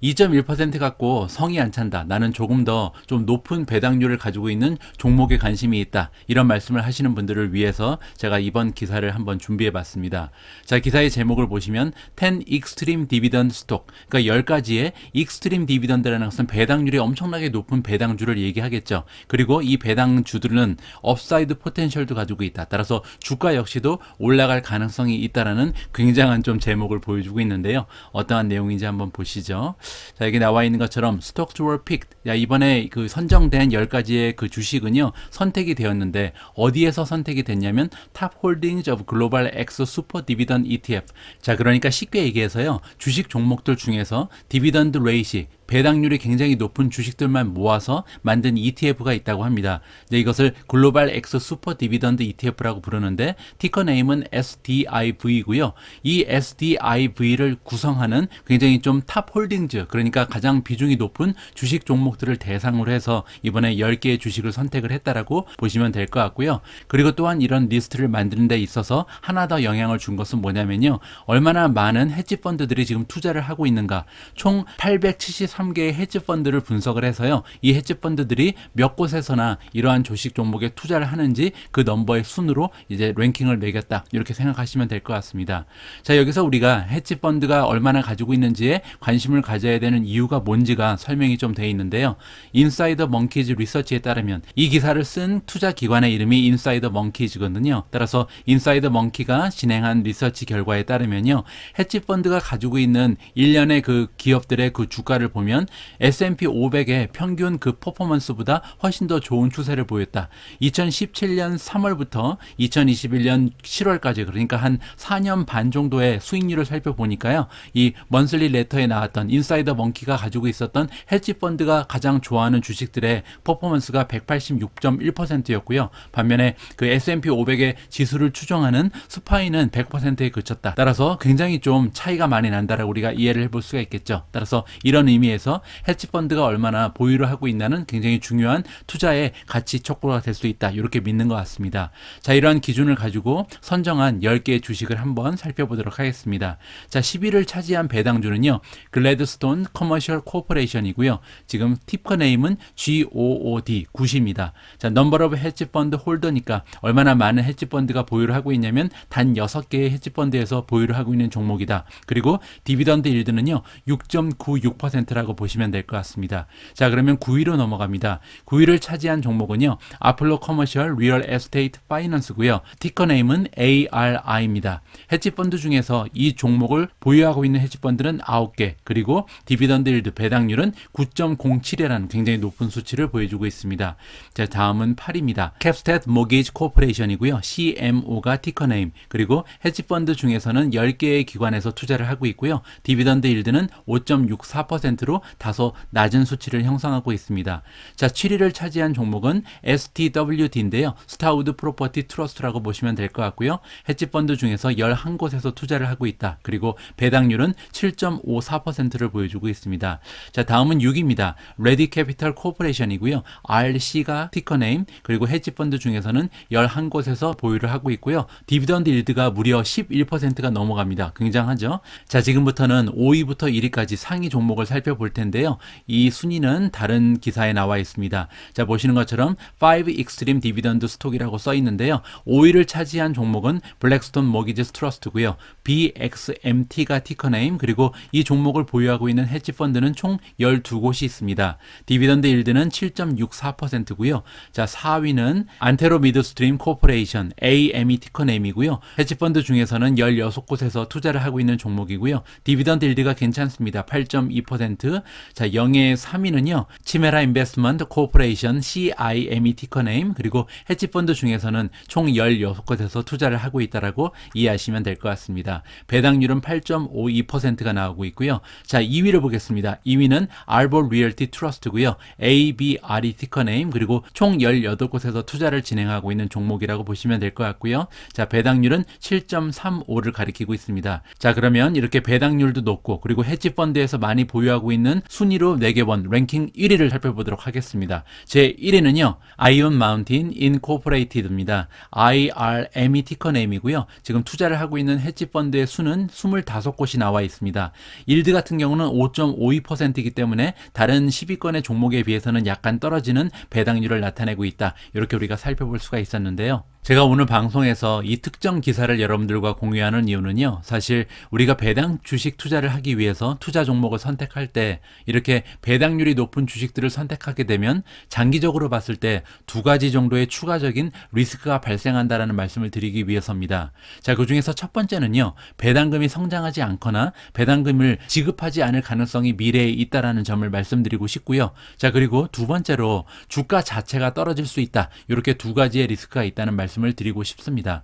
2.1% 갖고 성이 안 찬다. 나는 조금 더 좀 높은 배당률을 가지고 있는 종목에 관심이 있다. 이런 말씀을 하시는 분들을 위해서 제가 이번 기사를 한번 준비해 봤습니다. 자, 기사의 제목을 보시면 10 Extreme Dividend Stock, 그러니까 10가지의 익스트림 디비던드라는 것은 배당률이 엄청나게 높은 배당주를 얘기하겠죠. 그리고 이 배당주들은 업사이드 포텐셜도 가지고 있다. 따라서 주가 역시도 올라갈 가능성이 있다라는 굉장한 좀 제목을 보여주고 있는데요. 어떠한 내용인지 한번 보시죠. 자, 여기 나와 있는 것처럼 stocks were picked. 야, 이번에 그 선정된 10가지의 그 주식은요, 선택이 되었는데 어디에서 선택이 됐냐면 Top Holdings of Global X Super Dividend ETF. 자, 그러니까 쉽게 얘기해서요, 주식 종목들 중에서 디비던드 레이시, 배당률이 굉장히 높은 주식들만 모아서 만든 ETF가 있다고 합니다. 이것을 글로벌 엑스 슈퍼 디비던드 ETF라고 부르는데 티커 네임은 SDIV고요. 이 SDIV를 구성하는 굉장히 좀 탑 홀딩즈, 그러니까 가장 비중이 높은 주식 종목들을 대상으로 해서 이번에 10개의 주식을 선택을 했다라고 보시면 될 것 같고요. 그리고 또한 이런 리스트를 만드는 데 있어서 하나 더 영향을 준 것은 뭐냐면요, 얼마나 많은 헤지 펀드들이 지금 투자를 하고 있는가. 총 873개의 헤지 펀드를 분석을 해서요, 이 헤지 펀드들이 몇 곳에서나 이러한 주식 종목에 투자를 하는지 그 넘버의 순으로 이제 랭킹을 매겼다, 이렇게 생각하시면 될 것 같습니다. 자, 여기서 우리가 헤지 펀드가 얼마나 가지고 있는지에 관심을 가져야 되는 이유가 뭔지가 설명이 좀 돼 있는데요. 인사이더 먼키즈 리서치에 따르면 이 기사를 쓴 투자 기관의 이름이 인사이더 먼키즈거든요. 따라서 인사이더 먼키가 진행한 리서치 결과에 따르면요, 헤지 펀드가 가지고 있는 1년의 그 기업들의 그 주가를 보면 S&P 500의 평균 그 퍼포먼스보다 훨씬 더 좋은 추세를 보였다. 2017년 3월부터 2021년 7월까지, 그러니까 한 4년 반 정도의 수익률을 살펴보니까요, 이 먼슬리 레터에 나왔던 인사이더 먼키가 가지고 있었던 헤지 펀드가 가장 좋아하는 주식들의 퍼포먼스가 186.1%였고요. 반면에 그 S&P 500의 지수를 추정하는 스파이는 100%에 그쳤다. 따라서 굉장히 좀 차이가 많이 난다라고 우리가 이해를 해볼 수가 있겠죠. 따라서 이런 의미에서 헤지 펀드가 얼마나 보유를 하고 있냐는 굉장히 중요한 투자의 가치 촉구가 될 수 있다, 이렇게 믿는 것 같습니다. 자, 이러한 기준을 가지고 선정한 10개의 주식을 한번 살펴보도록 하겠습니다. 자, 10위를 차지한 배당주는요, 글래드스톤 커머셜 코퍼레이션이고요. 지금 티커 네임은 GOOD 90입니다. 자, 넘버 오브 헤지 펀드 홀더니까 얼마나 많은 헤지 펀드가 보유를 하고 있냐면 단 6개의 헤지 펀드에서 보유를 하고 있는 종목이다. 그리고 디비던드 일드는요 6.96%라고 보시면 될 것 같습니다. 자, 그러면 9위로 넘어갑니다. 9위를 차지한 종목은요, 아폴로 커머셜 리얼 에스테이트 파이낸스고요. 티커 네임은 ARI입니다. 헤지 펀드 중에서 이 종목을 보유하고 있는 헤지 펀드는 9개, 그리고 디비던드 일드 배당률은 9.07이라는 굉장히 높은 수치를 보여주고 있습니다. 자, 다음은 8위입니다. 캡스텟 모기지 코퍼레이션이고요. CMO가 티커 네임, 그리고 헤지 펀드 중에서는 10개의 기관에서 투자를 하고 있고요. 디비던드 일드는 5.64%로 다소 낮은 수치를 형성하고 있습니다. 자, 7위를 차지한 종목은 STWD인데요. 스타우드 프로퍼티 트러스트라고 보시면 될 것 같고요. 헤지 펀드 중에서 11곳에서 투자를 하고 있다. 그리고 배당률은 7.54%를 보여주고 있습니다. 자, 다음은 6위입니다. 레디 캐피털 코퍼레이션이고요. RC가 티커 네임, 그리고 헤지 펀드 중에서는 11곳에서 보유를 하고 있고요. 디비던드 일드가 무려 11%가 넘어갑니다. 굉장하죠? 자, 지금부터는 5위부터 1위까지 상위 종목을 살펴볼 텐데요. 이 순위는 다른 기사에 나와 있습니다. 자, 보시는 것처럼 5 Extreme Dividend Stock이라고 써 있는데요. 5위를 차지한 종목은 블랙스톤 모기지 트러스트고요. BXMT가 티커 네임, 그리고 이 종목을 보유하고 있는 헤지 펀드는 총 12곳이 있습니다. 디비던드 일드는 7.64%고요. 자, 4위는 안테로 미드스트림 코퍼레이션 AME 티커 네임이고요. 헤지 펀드 중에서는 16곳에서 투자를 하고 있는 종목이고요. 디비던드 일드가 괜찮습니다. 8.2%. 자, 영예의 3위는요, 치메라 인베스트먼트 코퍼레이션 CIME 티커 네임, 그리고 헤지 펀드 중에서는 총 16곳에서 투자를 하고 있다라고 이해하시면 될 것 같습니다. 배당률은 8.52%가 나오고 있고요. 자, 2위를 보겠습니다. 2위는 알보 리얼티 트러스트고요. ABRE 티커 네임, 그리고 총 18곳에서 투자를 진행하고 있는 종목이라고 보시면 될 것 같고요. 자, 배당률은 7.35를 가리키고 있습니다. 자, 그러면 이렇게 배당률도 높고, 그리고 헤지 펀드에서 많이 보유하고 있는 있는 순위로 매개원 랭킹 1위를 살펴보도록 하겠습니다. 제 1위는요. 아이온 마운틴 인코퍼레이티드입니다. IRM이 티커네임이고요. 지금 투자를 하고 있는 헤지펀드의 수는 25곳이 나와 있습니다. 일드 같은 경우는 5.52%이기 때문에 다른 10위권의 종목에 비해서는 약간 떨어지는 배당률을 나타내고 있다. 이렇게 우리가 살펴볼 수가 있었는데요. 제가 오늘 방송에서 이 특정 기사를 여러분들과 공유하는 이유는요. 사실 우리가 배당 주식 투자를 하기 위해서 투자 종목을 선택할 때 이렇게 배당률이 높은 주식들을 선택하게 되면 장기적으로 봤을 때 두 가지 정도의 추가적인 리스크가 발생한다라는 말씀을 드리기 위해서입니다. 자, 그 중에서 첫 번째는요. 배당금이 성장하지 않거나 배당금을 지급하지 않을 가능성이 미래에 있다라는 점을 말씀드리고 싶고요. 자, 그리고 두 번째로 주가 자체가 떨어질 수 있다. 이렇게 두 가지의 리스크가 있다는 말씀을 드리고 싶습니다.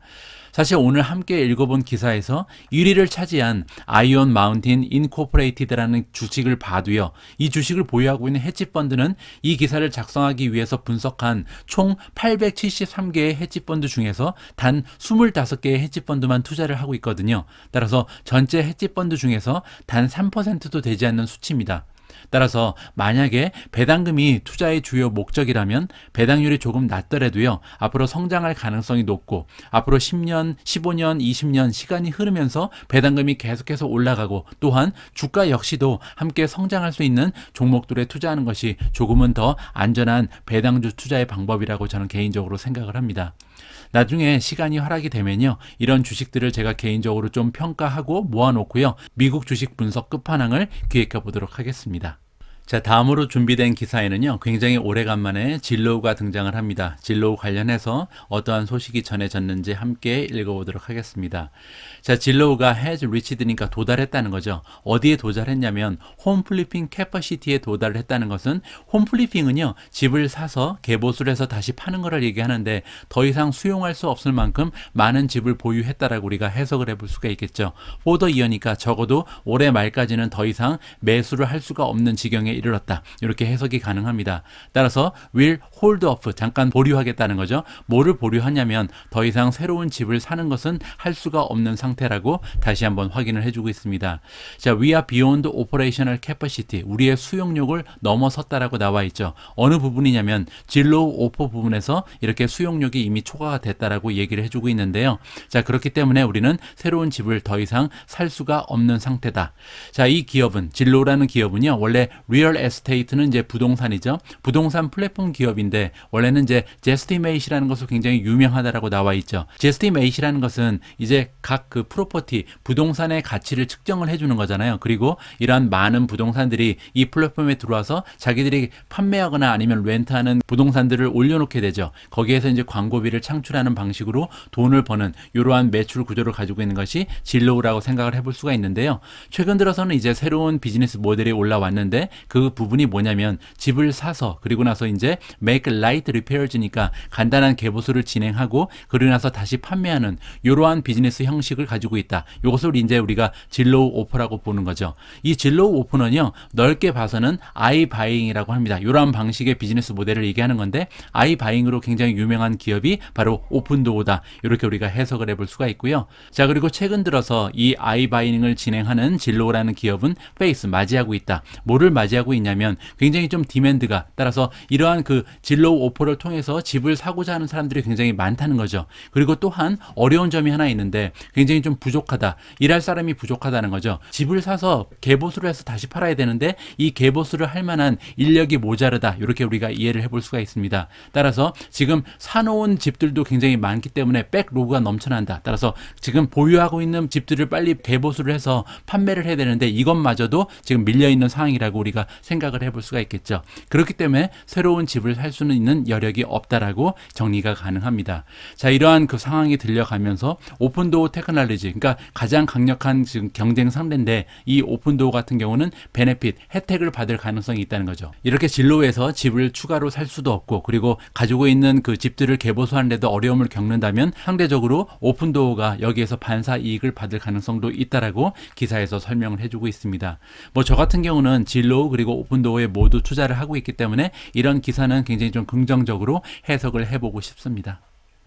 사실 오늘 함께 읽어본 기사에서 1위를 차지한 아이온 마운틴 인코퍼레이티드라는 주식을 봐도요. 이 주식을 보유하고 있는 헤지펀드는 이 기사를 작성하기 위해서 분석한 총 873개의 헤지펀드 중에서 단 25개의 헤지펀드만 투자를 하고 있거든요. 따라서 전체 헤지펀드 중에서 단 3%도 되지 않는 수치입니다. 따라서 만약에 배당금이 투자의 주요 목적이라면 배당률이 조금 낮더라도요. 앞으로 성장할 가능성이 높고 앞으로 10년, 15년, 20년 시간이 흐르면서 배당금이 계속해서 올라가고 또한 주가 역시도 함께 성장할 수 있는 종목들에 투자하는 것이 조금은 더 안전한 배당주 투자의 방법이라고 저는 개인적으로 생각을 합니다. 나중에 시간이 허락이 되면요. 이런 주식들을 제가 개인적으로 좀 평가하고 모아놓고요. 미국 주식 분석 끝판왕을 기획해 보도록 하겠습니다. 자, 다음으로 준비된 기사에는요. 굉장히 오래간만에 진로우가 등장을 합니다. 진로우 관련해서 어떠한 소식이 전해졌는지 함께 읽어보도록 하겠습니다. 자, 진로우가 has reached니까 도달했다는 거죠. 어디에 도달했냐면 홈플리핑 캐퍼시티에 도달을 했다는 것은 홈플리핑은요. 집을 사서 개보수를 해서 다시 파는 거를 얘기하는데 더 이상 수용할 수 없을 만큼 많은 집을 보유했다라고 우리가 해석을 해볼 수가 있겠죠. for the year니까 적어도 올해 말까지는 더 이상 매수를 할 수가 없는 지경에 이르렀다. 이렇게 해석이 가능합니다. 따라서 will hold off, 잠깐 보류하겠다는 거죠. 뭐를 보류하냐면 더 이상 새로운 집을 사는 것은 할 수가 없는 상태라고 다시 한번 확인을 해주고 있습니다. 자, we are beyond operational capacity, 우리의 수용력을 넘어섰다라고 나와 있죠. 어느 부분이냐면 진로우 오퍼 부분에서 이렇게 수용력이 이미 초과가 됐다라고 얘기를 해주고 있는데요. 자, 그렇기 때문에 우리는 새로운 집을 더 이상 살 수가 없는 상태다. 자, 이 기업은 진로우라는 기업은요. 원래 리얼 에스테이트는 이제 부동산이죠. 부동산 플랫폼 기업인데 원래는 이제 제스티메이시라는 것으로 굉장히 유명하다라고 나와 있죠. 제스티메이시라는 것은 이제 각 그 프로퍼티 부동산의 가치를 측정을 해주는 거잖아요. 그리고 이러한 많은 부동산들이 이 플랫폼에 들어와서 자기들이 판매하거나 아니면 렌트하는 부동산들을 올려놓게 되죠. 거기에서 이제 광고비를 창출하는 방식으로 돈을 버는 이러한 매출 구조를 가지고 있는 것이 진로우라고 생각을 해볼 수가 있는데요. 최근 들어서는 이제 새로운 비즈니스 모델이 올라왔는데 그 부분이 뭐냐면 집을 사서 그리고 나서 이제 make light repairs니까 간단한 개보수를 진행하고 그러고 나서 다시 판매하는 이러한 비즈니스 형식을 가지고 있다. 이것을 이제 우리가 진로우 오퍼라고 보는 거죠. 이 진로우 오퍼는요. 넓게 봐서는 아이바잉이라고 합니다. 이러한 방식의 비즈니스 모델을 얘기하는 건데 아이바잉으로 굉장히 유명한 기업이 바로 오픈도어다. 이렇게 우리가 해석을 해볼 수가 있고요. 자, 그리고 최근 들어서 이 아이바잉을 진행하는 진로우라는 기업은 페이스 맞이하고 있다. 뭐를 맞이하고 있냐면 굉장히 좀 디맨드가 따라서 이러한 그 진로우 오퍼를 통해서 집을 사고자 하는 사람들이 굉장히 많다는 거죠. 그리고 또한 어려운 점이 하나 있는데 굉장히 좀 부족하다. 일할 사람이 부족하다는 거죠. 집을 사서 개보수를 해서 다시 팔아야 되는데 이 개보수를 할 만한 인력이 모자르다. 이렇게 우리가 이해를 해볼 수가 있습니다. 따라서 지금 사놓은 집들도 굉장히 많기 때문에 백로그가 넘쳐난다. 따라서 지금 보유하고 있는 집들을 빨리 개보수를 해서 판매를 해야 되는데 이것마저도 지금 밀려있는 상황이라고 우리가 생각을 해볼 수가 있겠죠. 그렇기 때문에 새로운 집을 살 수는 있는 여력이 없다라고 정리가 가능합니다. 자, 이러한 그 상황이 들려가면서 오픈도어 테크놀로지, 그러니까 가장 강력한 지금 경쟁 상대인데 이 오픈도어 같은 경우는 베네핏, 혜택을 받을 가능성이 있다는 거죠. 이렇게 진로에서 집을 추가로 살 수도 없고 그리고 가지고 있는 그 집들을 개보수하는데도 어려움을 겪는다면 상대적으로 오픈도어가 여기에서 반사 이익을 받을 가능성도 있다라고 기사에서 설명을 해주고 있습니다. 뭐 저 같은 경우는 진로우 그리고 오픈도어에 모두 투자를 하고 있기 때문에 이런 기사는 굉장히 좀 긍정적으로 해석을 해보고 싶습니다.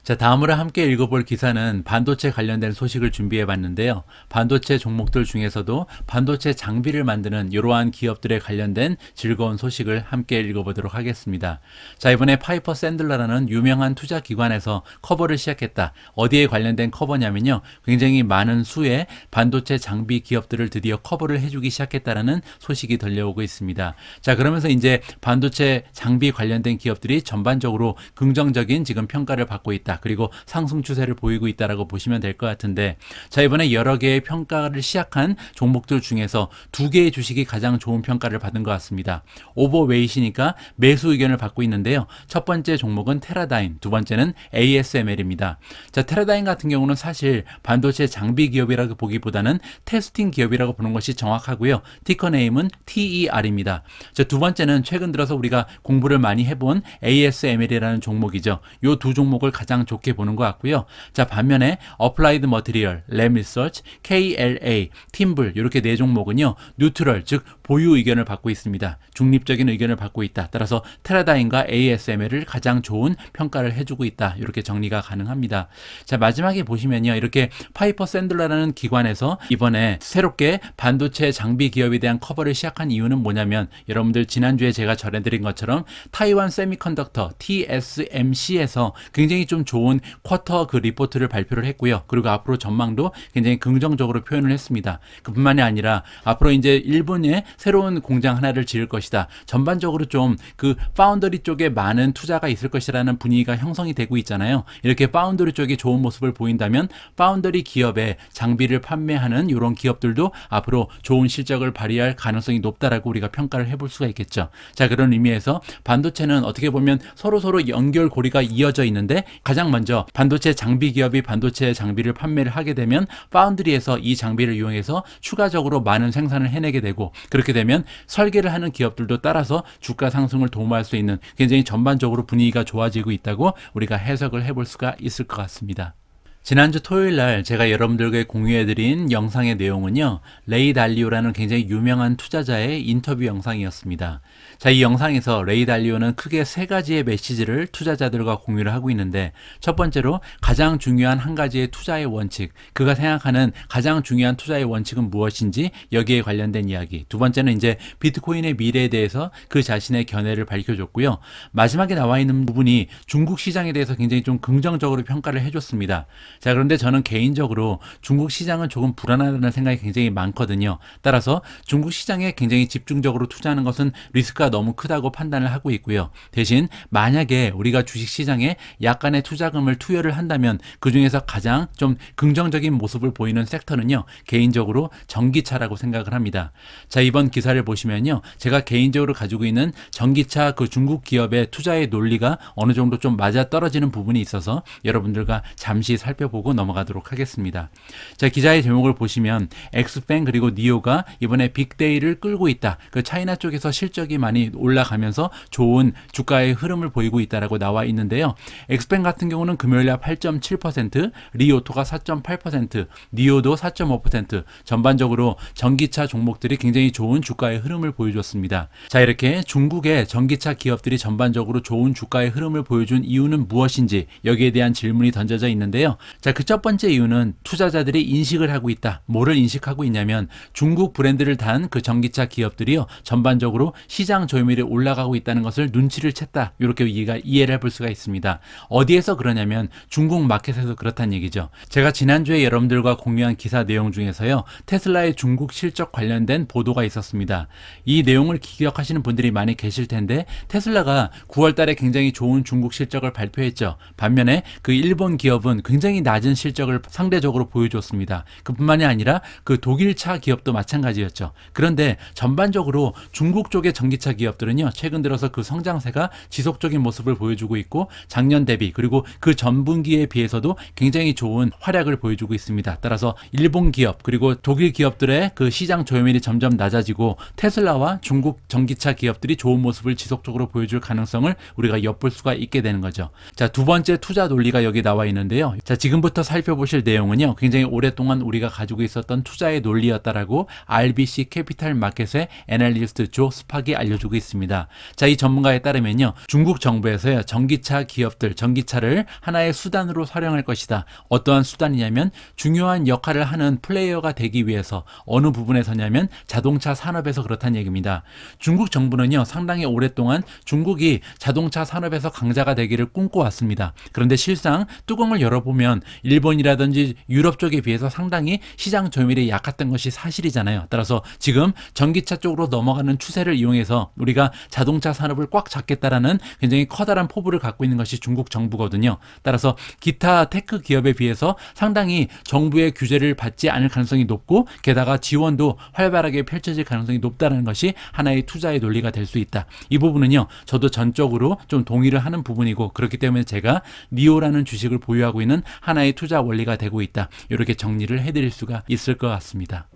자, 다음으로 함께 읽어볼 기사는 반도체 관련된 소식을 준비해 봤는데요. 반도체 종목들 중에서도 반도체 장비를 만드는 이러한 기업들에 관련된 즐거운 소식을 함께 읽어보도록 하겠습니다. 자, 이번에 파이퍼 샌들러라는 유명한 투자 기관에서 커버를 시작했다. 어디에 관련된 커버냐면요. 굉장히 많은 수의 반도체 장비 기업들을 드디어 커버를 해주기 시작했다라는 소식이 들려오고 있습니다. 자, 그러면서 이제 반도체 장비 관련된 기업들이 전반적으로 긍정적인 지금 평가를 받고 있다. 그리고 상승 추세를 보이고 있다라고 보시면 될 것 같은데, 자, 이번에 여러 개의 평가를 시작한 종목들 중에서 두 개의 주식이 가장 좋은 평가를 받은 것 같습니다. 오버웨이시니까 매수 의견을 받고 있는데요. 첫 번째 종목은 테라다임, 두 번째는 ASML입니다. 자, 테라다임 같은 경우는 사실 반도체 장비 기업이라고 보기보다는 테스팅 기업이라고 보는 것이 정확하고요. 티커 네임은 TER입니다. 자, 두 번째는 최근 들어서 우리가 공부를 많이 해본 ASML이라는 종목이죠. 이 두 종목을 가장 좋게 보는 것 같고요. 자, 반면에 어플라이드 머티리얼, 램 리서치, KLA, 팀블 이렇게 네 종목은요. 뉴트럴, 즉 보유 의견을 받고 있습니다. 중립적인 의견을 받고 있다. 따라서 테라다임과 ASML을 가장 좋은 평가를 해주고 있다. 이렇게 정리가 가능합니다. 자, 마지막에 보시면요. 이렇게 파이퍼 샌들러라는 기관에서 이번에 새롭게 반도체 장비 기업에 대한 커버를 시작한 이유는 뭐냐면, 여러분들 지난주에 제가 전해드린 것처럼 타이완 세미컨덕터 TSMC에서 굉장히 좀 좋은 쿼터 그 리포트를 발표를 했고요. 그리고 앞으로 전망도 굉장히 긍정적으로 표현을 했습니다. 그뿐만이 아니라 앞으로 이제 일본에 새로운 공장 하나를 지을 것이다. 전반적으로 좀 그 파운더리 쪽에 많은 투자가 있을 것이라는 분위기가 형성이 되고 있잖아요. 이렇게 파운더리 쪽이 좋은 모습을 보인다면 파운더리 기업에 장비를 판매하는 이런 기업들도 앞으로 좋은 실적을 발휘할 가능성이 높다라고 우리가 평가를 해볼 수가 있겠죠. 자, 그런 의미에서 반도체는 어떻게 보면 서로 연결고리가 이어져 있는데, 가장 먼저 반도체 장비 기업이 반도체 장비를 판매를 하게 되면 파운드리에서 이 장비를 이용해서 추가적으로 많은 생산을 해내게 되고, 그렇게 되면 설계를 하는 기업들도 따라서 주가 상승을 도모할 수 있는 굉장히 전반적으로 분위기가 좋아지고 있다고 우리가 해석을 해볼 수가 있을 것 같습니다. 지난주 토요일 날 제가 여러분들께 공유해드린 영상의 내용은요, 레이 달리오라는 굉장히 유명한 투자자의 인터뷰 영상이었습니다. 자, 이 영상에서 레이 달리오는 크게 세 가지의 메시지를 투자자들과 공유를 하고 있는데, 첫 번째로 가장 중요한 한 가지의 투자의 원칙, 그가 생각하는 가장 중요한 투자의 원칙은 무엇인지 여기에 관련된 이야기. 두 번째는 이제 비트코인의 미래에 대해서 그 자신의 견해를 밝혀줬고요. 마지막에 나와 있는 부분이 중국 시장에 대해서 굉장히 좀 긍정적으로 평가를 해줬습니다. 자, 그런데 저는 개인적으로 중국 시장은 조금 불안하다는 생각이 굉장히 많거든요. 따라서 중국 시장에 굉장히 집중적으로 투자하는 것은 리스크가 너무 크다고 판단을 하고 있고요. 대신 만약에 우리가 주식 시장에 약간의 투자금을 투여를 한다면 그 중에서 가장 좀 긍정적인 모습을 보이는 섹터는요, 개인적으로 전기차라고 생각을 합니다. 자, 이번 기사를 보시면요, 제가 개인적으로 가지고 있는 전기차 그 중국 기업의 투자의 논리가 어느 정도 좀 맞아떨어지는 부분이 있어서 여러분들과 잠시 살펴보고 넘어가도록 하겠습니다. 자, 기자의 제목을 보시면 엑스펜 그리고 니오가 이번에 빅데이를 끌고 있다. 그 차이나 쪽에서 실적이 많이 올라가면서 좋은 주가의 흐름을 보이고 있다라고 나와 있는데요. 엑스펜 같은 경우는 금요일날 8.7%, 리오토가 4.8%, 니오도 4.5%, 전반적으로 전기차 종목들이 굉장히 좋은 주가의 흐름을 보여줬습니다. 자, 이렇게 중국의 전기차 기업들이 전반적으로 좋은 주가의 흐름을 보여준 이유는 무엇인지 여기에 대한 질문이 던져져 있는데요. 자, 그 첫 번째 이유는 투자자들이 인식을 하고 있다. 뭐를 인식하고 있냐면 중국 브랜드를 단 그 전기차 기업들이요, 전반적으로 시장 점유율이 올라가고 있다는 것을 눈치를 챘다. 이렇게 이해를 해볼 수가 있습니다. 어디에서 그러냐면 중국 마켓에서 그렇다는 얘기죠. 제가 지난주에 여러분들과 공유한 기사 내용 중에서요, 테슬라의 중국 실적 관련된 보도가 있었습니다. 이 내용을 기억하시는 분들이 많이 계실 텐데, 테슬라가 9월 달에 굉장히 좋은 중국 실적을 발표했죠. 반면에 그 일본 기업은 굉장히 낮은 실적을 상대적으로 보여줬습니다. 그뿐만이 아니라 그 독일차 기업도 마찬가지였죠. 그런데 전반적으로 중국 쪽의 전기차 기업들은요, 최근 들어서 그 성장세가 지속적인 모습을 보여주고 있고, 작년 대비 그리고 그 전분기에 비해서도 굉장히 좋은 활약을 보여주고 있습니다. 따라서 일본 기업 그리고 독일 기업들의 그 시장 점유율이 점점 낮아지고 테슬라와 중국 전기차 기업들이 좋은 모습을 지속적으로 보여줄 가능성을 우리가 엿볼 수가 있게 되는 거죠. 자, 두 번째 투자 논리가 여기 나와 있는데요. 자, 지금 지금부터 살펴보실 내용은요, 굉장히 오랫동안 우리가 가지고 있었던 투자의 논리였다라고 RBC 캐피탈 마켓의 애널리스트 조 스팍이 알려주고 있습니다. 자, 이 전문가에 따르면요, 중국 정부에서요, 전기차 기업들, 전기차를 하나의 수단으로 활용할 것이다. 어떠한 수단이냐면 중요한 역할을 하는 플레이어가 되기 위해서 어느 부분에 서냐면 자동차 산업에서 그렇다는 얘기입니다. 중국 정부는요, 상당히 오랫동안 중국이 자동차 산업에서 강자가 되기를 꿈꿔왔습니다. 그런데 실상 뚜껑을 열어보면 일본이라든지 유럽 쪽에 비해서 상당히 시장 점유율이 약했던 것이 사실이잖아요. 따라서 지금 전기차 쪽으로 넘어가는 추세를 이용해서 우리가 자동차 산업을 꽉 잡겠다라는 굉장히 커다란 포부를 갖고 있는 것이 중국 정부거든요. 따라서 기타 테크 기업에 비해서 상당히 정부의 규제를 받지 않을 가능성이 높고 게다가 지원도 활발하게 펼쳐질 가능성이 높다는 것이 하나의 투자의 논리가 될 수 있다. 이 부분은요, 저도 전적으로 좀 동의를 하는 부분이고 그렇기 때문에 제가 니오라는 주식을 보유하고 있는 하나의 투자 원리가 되고 있다. 이렇게 정리를 해드릴 수가 있을 것 같습니다.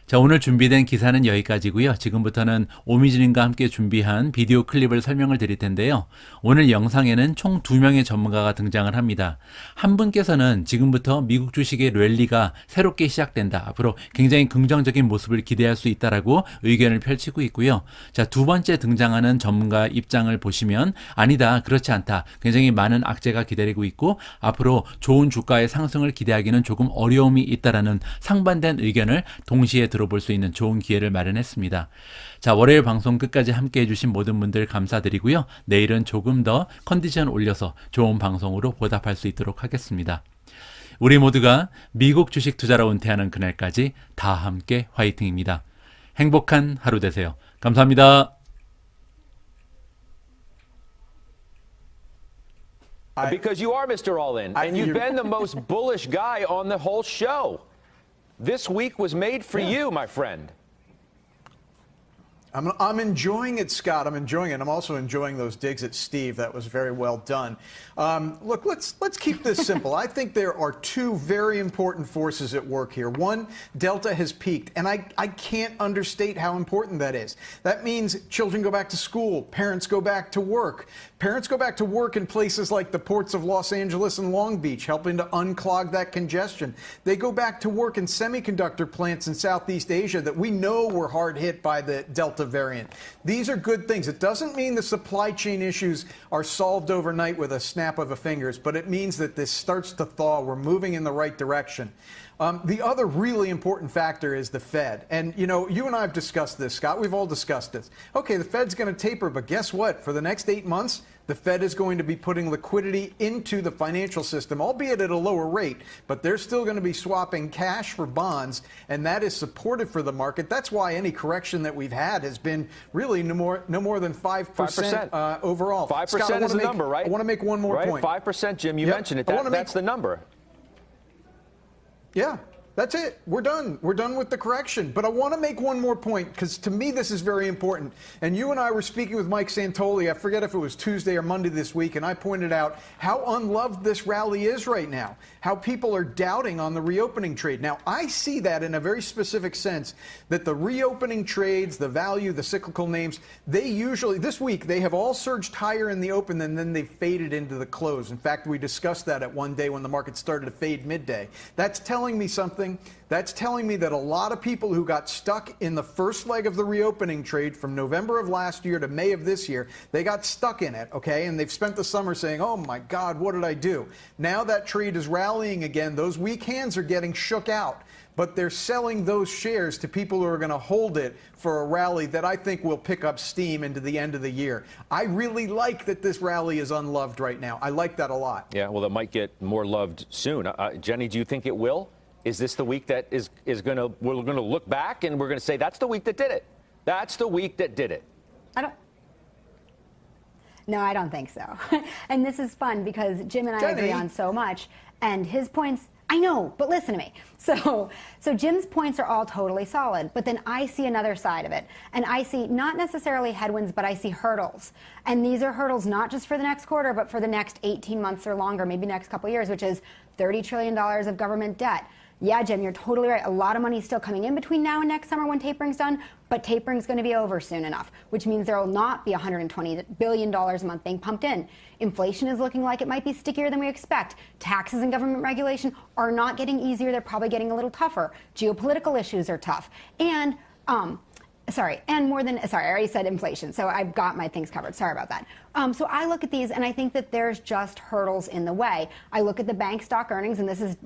자, 오늘 준비된 기사는 여기까지고요. 지금부터는 오미진님과 함께 준비한 비디오 클립을 설명을 드릴 텐데요. 오늘 영상에는 총 2명의 전문가가 등장을 합니다. 한 분께서는 지금부터 미국 주식의 랠리가 새롭게 시작된다. 앞으로 굉장히 긍정적인 모습을 기대할 수 있다라고 의견을 펼치고 있고요. 자, 두 번째 등장하는 전문가 입장을 보시면 아니다, 그렇지 않다. 굉장히 많은 악재가 기다리고 있고 앞으로 좋은 주가의 상승을 기대하기는 조금 어려움이 있다라는 상반된 의견을 동시에 들어볼 수 있는 좋은 기회를 마련했습니다. 자, 월요일 방송 끝까지 함께 해주신 모든 분들 감사드리고요. 내일은 조금 더 컨디션 올려서 좋은 방송으로 보답할 수 있도록 하겠습니다. 우리 모두가 미국 주식 투자로 은퇴하는 그날까지 다 함께 화이팅입니다. 행복한 하루 되세요. 감사합니다. Because you are Mr. All-In, and you've been the most bullish guy on the whole show. This week was made for you, my friend. I'm enjoying it, Scott. I'm enjoying it. I'm also enjoying those digs at Steve. That was very well done. Look, let's keep this simple. I think there are two very important forces at work here. One, Delta has peaked, and I can't understate how important that is. That means children go back to school, parents go back to work. Parents go back to work in places like the ports of Los Angeles and Long Beach, helping to unclog that congestion. They go back to work in semiconductor plants in Southeast Asia that we know were hard hit by the Delta variant. These are good things. It doesn't mean the supply chain issues are solved overnight with a snap of a fingers, but it means that this starts to thaw. We're moving in the right direction. The other really important factor is the Fed. And, you know, you and I have discussed this, Scott. We've all discussed this. Okay, the Fed's going to taper, but guess what? For the next 8 months, the Fed is going to be putting liquidity into the financial system, albeit at a lower rate, but they're still going to be swapping cash for bonds, and that is supportive for the market. That's why any correction that we've had has been really no more than 5% overall. 5% Scott, is the number, right? I want to make one more point. 5%, Jim, you mentioned it. That's the number. Yeah, that's it. We're done. We're done with the correction. But I want to make one more point because to me this is very important. And you and I were speaking with Mike Santoli, I forget if it was Tuesday or Monday this week, and I pointed out how unloved this rally is right now, how people are doubting on the reopening trade. Now, I see that in a very specific sense, that the reopening trades, the value, the cyclical names, they usually, this week, they have all surged higher in the open and then they faded into the close. In fact, we discussed that at one day when the market started to fade midday. That's telling me something. That's telling me that a lot of people who got stuck in the first leg of the reopening trade from November of last year to May of this year, they got stuck in it, okay? And they've spent the summer saying, oh my God, what did I do? Now that trade is rallying again. Those weak hands are getting shook out. But they're selling those shares to people who are going to hold it for a rally that I think will pick up steam into the end of the year. I really like that this rally is unloved right now. I like that a lot. Yeah, well, it might get more loved soon. Jenny, do you think it will? Is this the week that we're going to look back and we're going to say that's the week that did it? That's the week that did it. No, I don't think so. And this is fun because Jim and I agree on so much, and his points, I know, but listen to me. So Jim's points are all totally solid, but then I see another side of it. And I see not necessarily headwinds, but I see hurdles. And these are hurdles not just for the next quarter, but for the next 18 months or longer, maybe next couple of years, which is $30 trillion of government debt, Yeah, Jim, you're totally right. A lot of money is still coming in between now and next summer when tapering's done, but tapering's going to be over soon enough, which means there will not be $120 billion a month being pumped in. Inflation is looking like it might be stickier than we expect. Taxes and government regulation are not getting easier. They're probably getting a little tougher. Geopolitical issues are tough. And I already said inflation, so I've got my things covered. Sorry about that. So I look at these and I think that there's just hurdles in the way. I look at the bank stock earnings, and this is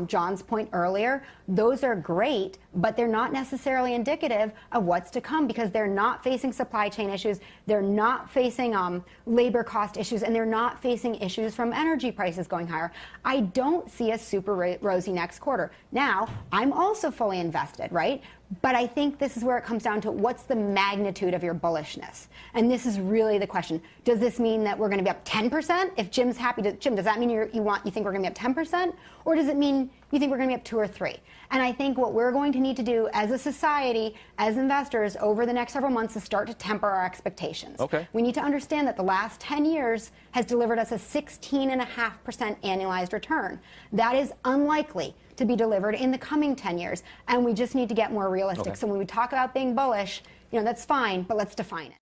John's point earlier. Those are great, but they're not necessarily indicative of what's to come because they're not facing supply chain issues, they're not facing labor cost issues, and they're not facing issues from energy prices going higher. I don't see a super rosy next quarter. Now, I'm also fully invested, right? But I think this is where it comes down to what's the magnitude of your bullishness. And this is really the question. Does this mean that we're going to be up 10%? If Jim's happy, Jim, does that mean you think we're going to be up 10%? Or does it mean you think we're going to be up 2 or 3? And I think what we're going to need to do as a society, as investors, over the next several months is start to temper our expectations. Okay. We need to understand that the last 10 years has delivered us a 16.5% annualized return. That is unlikely to be delivered in the coming 10 years. And we just need to get more realistic. Okay. So when we talk about being bullish, that's fine, but let's define it.